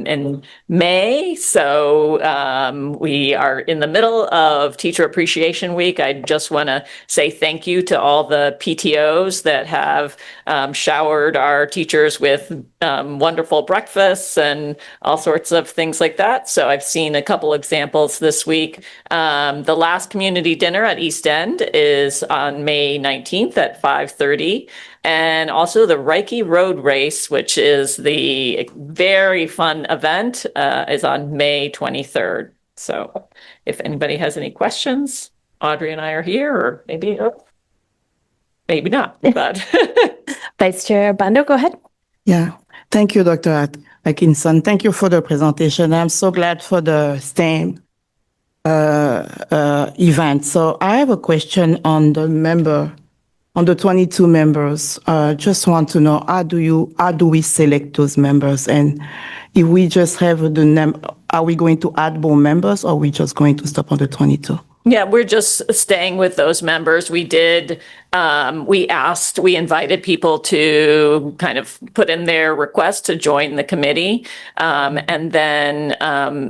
in May. So we are in the middle of Teacher Appreciation Week. I just want to say thank you to all the PTOs that have showered our teachers with wonderful breakfasts and all sorts of things like that. So I've seen a couple examples this week. The last community dinner at East End is on May 19th at 5:30. And also the Reiki Road Race, which is the very fun event, is on May 23rd. So if anybody has any questions, Audrey and I are here, or maybe not, but. Vice Chair Bando, go ahead. Yeah, thank you, Dr. Atkinson. Thank you for the presentation. I'm so glad for the STEM event. So I have a question on the 22 members. Just want to know, how do we select those members? And if we just have are we going to add more members, or are we just going to stop on the 22? Yeah, we're just staying with those members. We invited people to kind of put in their request to join the committee, and then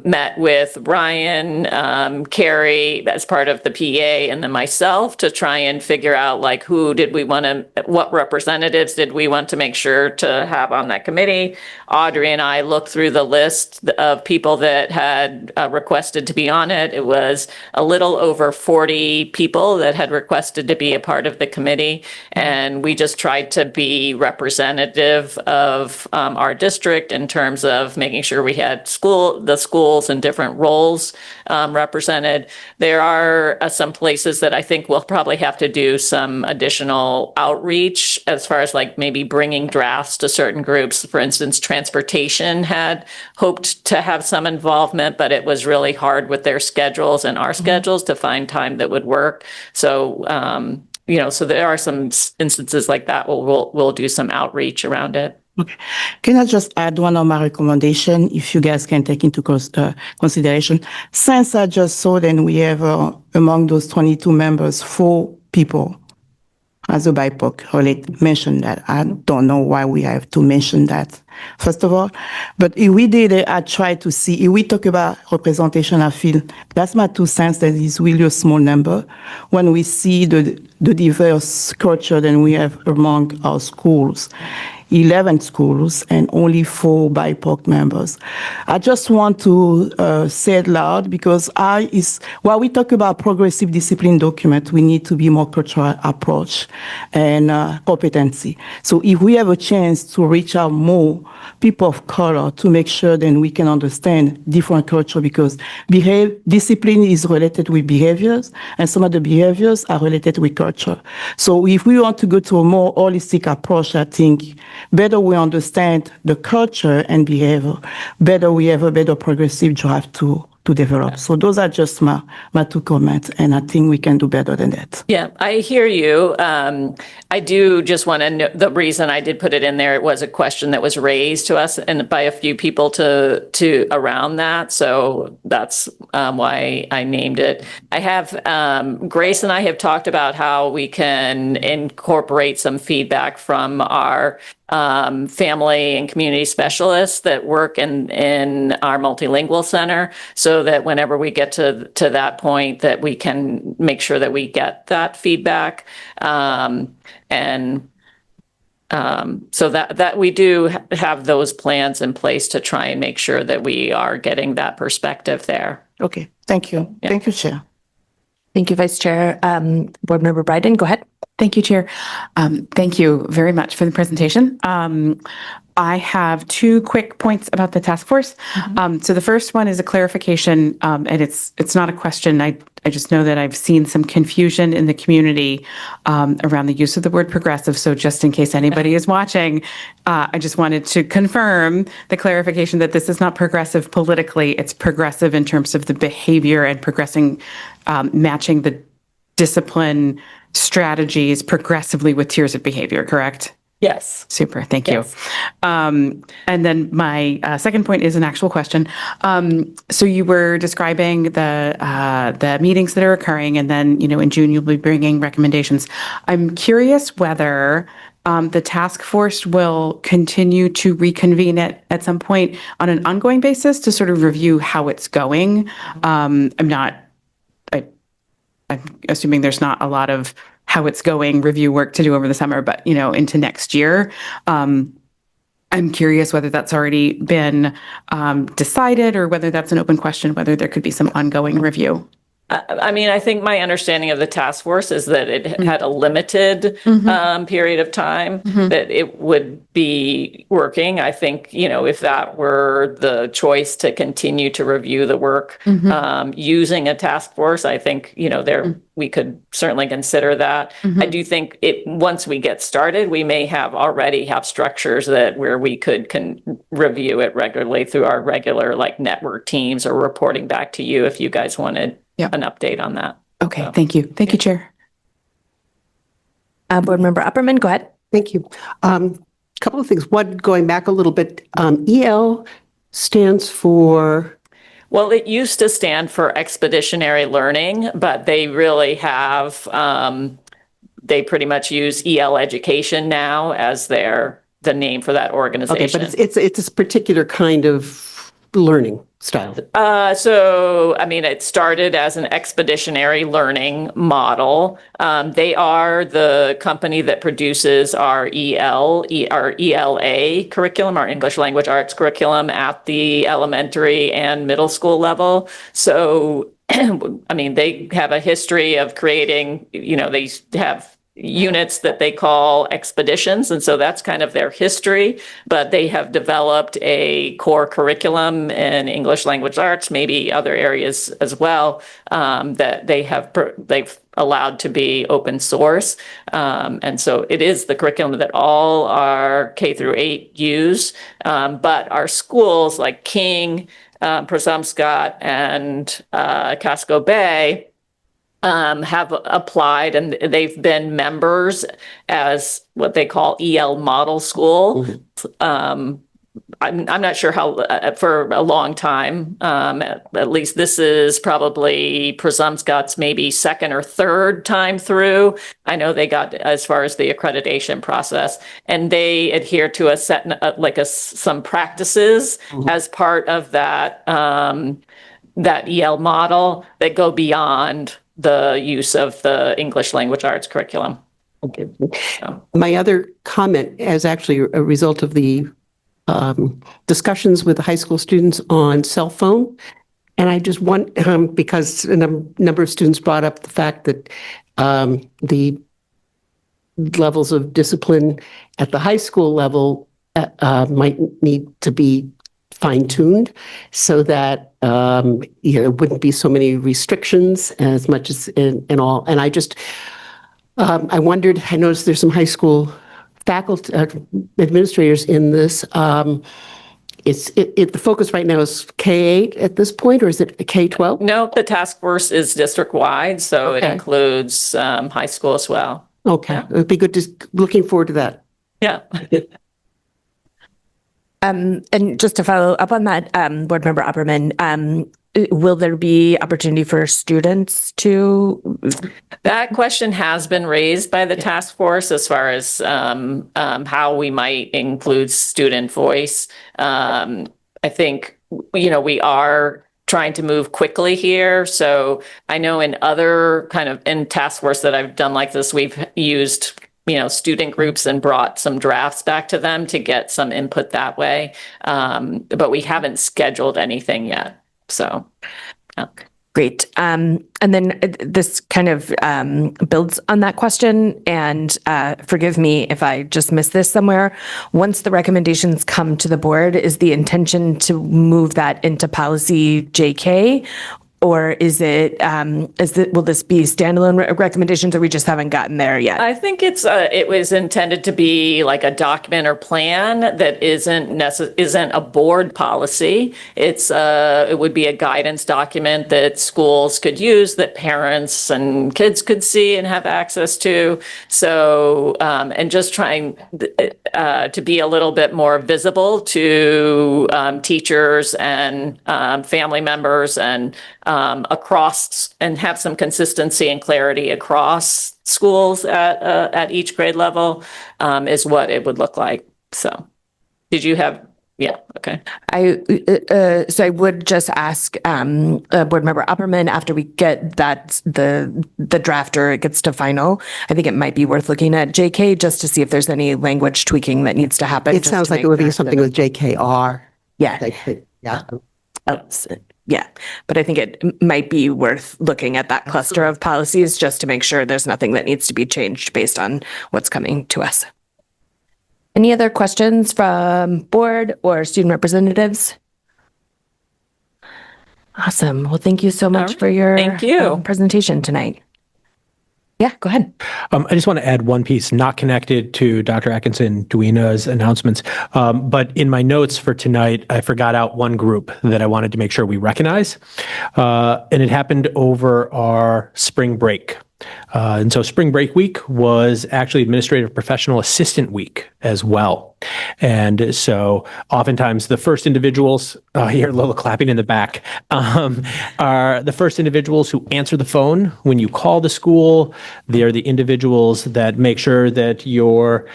met with Ryan, Carrie as part of the PA, and then myself to try and figure out like what representatives did we want to make sure to have on that committee. Audrey and I looked through the list of people that had requested to be on it. It was a little over 40 people that had requested to be a part of the committee. And we just tried to be representative of our district in terms of making sure we had the schools and different roles represented. There are some places that I think we'll probably have to do some additional outreach as far as like maybe bringing drafts to certain groups. For instance, transportation had hoped to have some involvement, but it was really hard with their schedules and our schedules to find time that would work. So, so there are some instances like that. We'll do some outreach around it. Okay. Can I just add one of my recommendations, if you guys can take into consideration? Since I just saw that we have among those 22 members, 4 people as a BIPOC mentioned that. I don't know why we have to mention that, first of all. But if we did it, I try to see, if we talk about representation, I feel that's my 2 cents, that is really a small number. When we see the diverse culture that we have among our schools, 11 schools and only 4 BIPOC members. I just want to say it loud, because while we talk about progressive discipline document, we need to be more cultural approach and competency. So if we have a chance to reach out more people of color to make sure that we can understand different culture, because discipline is related with behaviors, and some of the behaviors are related with culture. So if we want to go to a more holistic approach, I think better we understand the culture and behavior, better we have a better progressive draft to develop. So those are just my 2 comments, and I think we can do better than that. Yeah, I hear you. I do just want to know, the reason I did put it in there, it was a question that was raised to us and by a few people to around that. So that's why I named it. I have, Grace and I have talked about how we can incorporate some feedback from our family and community specialists that work in our multilingual center, so that whenever we get to that point, that we can make sure that we get that feedback. So that we do have those plans in place to try and make sure that we are getting that perspective there. Okay, thank you. Yeah. Thank you, Chair. Thank you, Vice Chair. Board Member Bryden, go ahead. Thank you, Chair. Thank you very much for the presentation. I have two quick points about the task force. So the first one is a clarification, and it's not a question. I just know that I've seen some confusion in the community around the use of the word progressive. So just in case anybody is watching, I just wanted to confirm the clarification that this is not progressive politically. It's progressive in terms of the behavior and progressing, matching the discipline strategies progressively with tiers of behavior, correct? Yes. Super. Thank you. And then my second point is an actual question. So you were describing the meetings that are occurring, and then, in June, you'll be bringing recommendations. I'm curious whether the task force will continue to reconvene at some point on an ongoing basis to sort of review how it's going. I'm assuming there's not a lot of how it's going review work to do over the summer, but, into next year. I'm curious whether that's already been decided or whether that's an open question, whether there could be some ongoing review. I think my understanding of the task force is that it had a limited period of time that it would be working. I think, if that were the choice to continue to review the work using a task force, I think, we could certainly consider that. I do think once we get started, we may already have structures where we could review it regularly through our regular network teams or reporting back to you if you guys wanted an update on that. Okay, thank you. Thank you, Chair. Board Member Upperman, go ahead. Thank you. Couple of things. One, going back a little bit, EL stands for? Well, it used to stand for expeditionary learning, but they really have, they pretty much use EL education now as the name for that organization. Okay, but it's a particular kind of learning style. It started as an expeditionary learning model. They are the company that produces our ELA curriculum, our English Language Arts curriculum at the elementary and middle school level. So, they have a history of creating, they have units that they call expeditions. And so that's kind of their history, but they have developed a core curriculum in English language arts, maybe other areas as well, that they've allowed to be open source. And so it is the curriculum that all our K through 8 use. But our schools like King, Presumpscot, and Casco Bay have applied, and they've been members as what they call EL model school. I'm not sure how, for a long time, at least this is probably Presumpscot's maybe second or third time through. I know they got as far as the accreditation process, and they adhere to a set, some practices as part of that EL model that go beyond the use of the English language arts curriculum. Okay. My other comment is actually a result of the discussions with the high school students on cell phone. And I just want, because a number of students brought up the fact that the levels of discipline at the high school level might need to be fine-tuned so that it wouldn't be so many restrictions as much as in all. And I just, I wondered, I noticed there's some high school faculty, administrators in this. The focus right now is K-8 at this point, or is it K-12? No, the task force is district-wide, so it includes high school as well. Okay, yeah. It'd be good, looking forward to that. Yeah. And just to follow up on that, Board Member Opperman, will there be opportunity for students to? That question has been raised by the task force as far as how we might include student voice. I think, we are trying to move quickly here. So I know in other in task force that I've done like this, we've used student groups and brought some drafts back to them to get some input that way. But we haven't scheduled anything yet. So, Great. And then this kind of builds on that question, and forgive me if I just missed this somewhere. Once the recommendations come to the board, is the intention to move that into policy JK? Or is it, will this be standalone recommendations, or we just haven't gotten there yet? I think it was intended to be like a document or plan that isn't a board policy. It would be a guidance document that schools could use, that parents and kids could see and have access to. So, and just trying to be a little bit more visible to teachers and family members and across, and have some consistency and clarity across schools at each grade level is what it would look like. So did you have, yeah, okay. So I would just ask Board Member Upperman, after we get that, the draft, or it gets to final, I think it might be worth looking at JK just to see if there's any language tweaking that needs to happen. It sounds like it would be something with JKR. Yeah. Yeah. Yeah, but I think it might be worth looking at that cluster of policies just to make sure there's nothing that needs to be changed based on what's coming to us. Any other questions from board or student representatives? Awesome. Well, thank you so much for your presentation tonight. Yeah, go ahead. I just want to add one piece not connected to Dr. Atkinson, Duina's announcements, but in my notes for tonight, I forgot out one group that I wanted to make sure we recognize, and it happened over our spring break. And so spring break week was actually Administrative Professional Assistant Week as well. And so oftentimes the first individuals, I hear a little clapping in the back, are the first individuals who answer the phone when you call the school. They're the individuals that make sure that your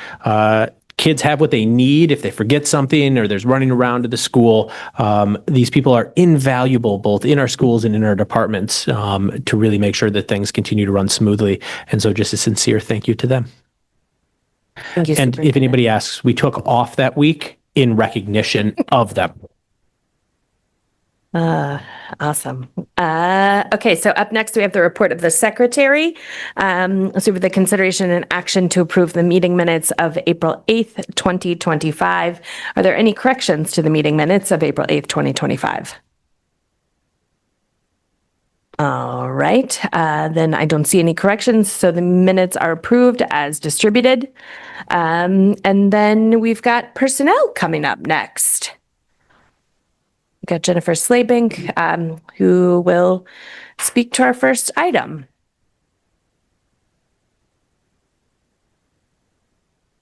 kids have what they need if they forget something or there's running around to the school. These people are invaluable both in our schools and in our departments to really make sure that things continue to run smoothly. And so just a sincere thank you to them. Thank you. And if anybody asks, we took off that week in recognition of them. Awesome. Okay, so up next we have the report of the secretary. So with the consideration and action to approve the meeting minutes of April 8th, 2025. Are there any corrections to the meeting minutes of April 8th, 2025? All right, then I don't see any corrections, so the minutes are approved as distributed. And then we've got personnel coming up next. We've got Jennifer Slabink, who will speak to our first item.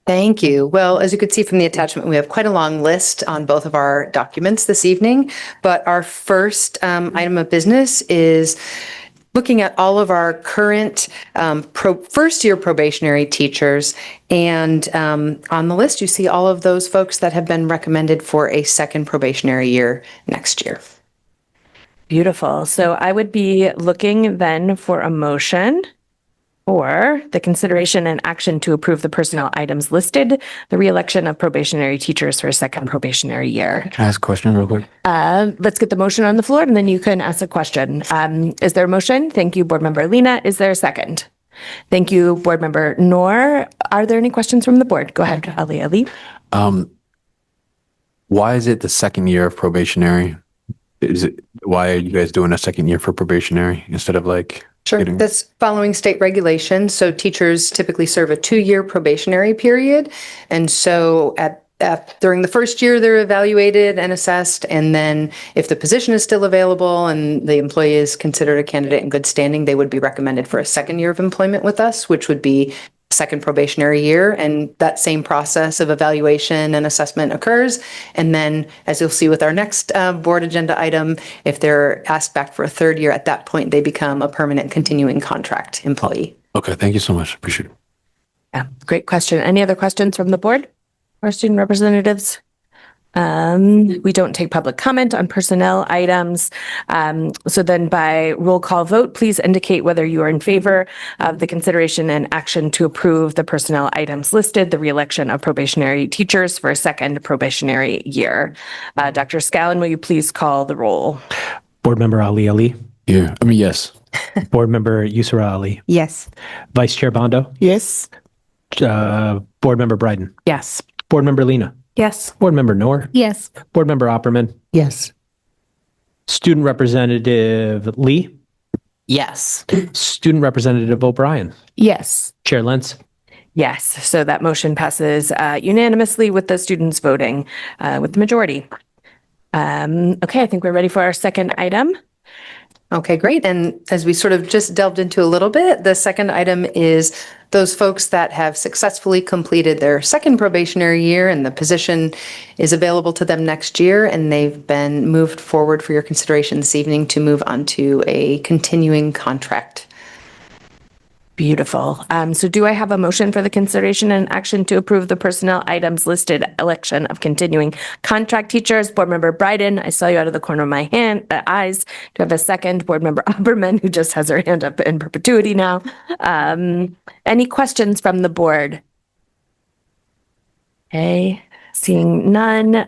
Thank you. Well, as you could see from the attachment, we have quite a long list on both of our documents this evening, but our first item of business is looking at all of our current first-year probationary teachers. And on the list, you see all of those folks that have been recommended for a second probationary year next year. Beautiful. So I would be looking then for a motion or the consideration and action to approve the personnel items listed, the reelection of probationary teachers for a second probationary year. Can I ask a question real quick? Let's get the motion on the floor and then you can ask a question. Is there a motion? Thank you, Board Member Lena. Is there a second? Thank you, Board Member Noor. Are there any questions from the board? Go ahead, Ali. Why is it the second year of probationary? Why are you guys doing a second year for probationary instead of like? Sure. That's following state regulations. So teachers typically serve a 2-year probationary period. And so during the first year, they're evaluated and assessed. And then if the position is still available and the employee is considered a candidate in good standing, they would be recommended for a second year of employment with us, which would be second probationary year, and that same process of evaluation and assessment occurs. And then, as you'll see with our next board agenda item, if they're asked back for a third year, at that point, they become a permanent continuing contract employee. Okay, thank you so much. Appreciate it. Yeah, great question. Any other questions from the board or student representatives? We don't take public comment on personnel items. So then by roll call vote, please indicate whether you are in favor of the consideration and action to approve the personnel items listed, the reelection of probationary teachers for a second probationary year. Dr. Scallon, will you please call the roll? Board Member Ali. Yeah, I mean, yes. Board Member Yusra Ali. Yes. Vice Chair Bondo. Yes. Board Member Bryden. Yes. Board Member Lena. Yes. Board Member Noor. Yes. Board Member Opperman. Yes. Student Representative Lee. Yes. Student Representative O'Brien. Yes. Chair Lentz. Yes, so that motion passes unanimously with the students voting with the majority. Okay, I think we're ready for our second item. Okay, great. And as we sort of just delved into a little bit, the second item is those folks that have successfully completed their second probationary year and the position is available to them next year, and they've been moved forward for your consideration this evening to move on to a continuing contract. Beautiful. So do I have a motion for the consideration and action to approve the personnel items listed, election of continuing contract teachers? Board Member Bryden, I saw you out of the corner of my eyes. Do I have a second? Board Member Opperman, who just has her hand up in perpetuity now. Any questions from the board? Okay, seeing none.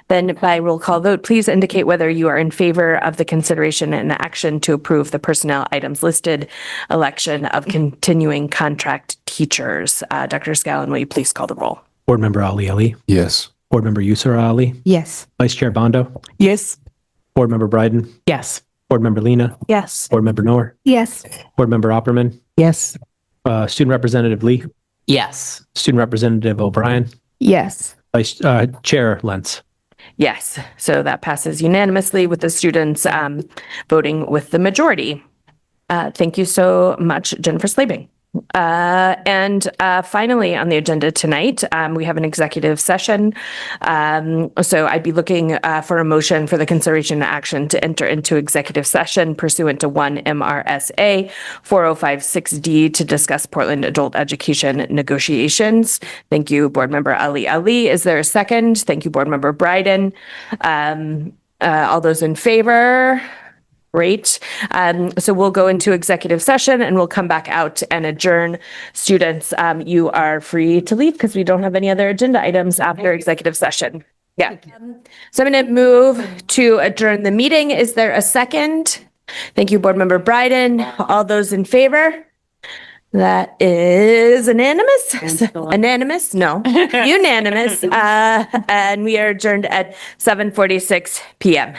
Then by roll call vote, please indicate whether you are in favor of the consideration and action to approve the personnel items listed, election of continuing contract teachers. Dr. Scallon, will you please call the roll? Board Member Ali. Yes. Board Member Yusra Ali. Yes. Vice Chair Bondo. Yes. Board Member Bryden. Yes. Board Member Lena. Yes. Board Member Noor. Yes. Board Member Opperman. Yes. Student Representative Lee. Yes. Student Representative O'Brien. Yes. Vice Chair Lentz. Yes, so that passes unanimously with the students voting with the majority. Thank you so much, Jennifer Slabing. And finally on the agenda tonight, we have an executive session. So I'd be looking for a motion for the consideration and action to enter into executive session pursuant to 1 MRSA 4056D to discuss Portland adult education negotiations. Thank you, Board Member Ali. Is there a second? Thank you, Board Member Bryden. All those in favor? Great. So we'll go into executive session and we'll come back out and adjourn. Students, you are free to leave because we don't have any other agenda items after executive session. Yeah. So I'm going to move to adjourn the meeting. Is there a second? Thank you, Board Member Bryden. All those in favor? That is unanimous. Unanimous? No. Unanimous. And we are adjourned at 7:46 p.m.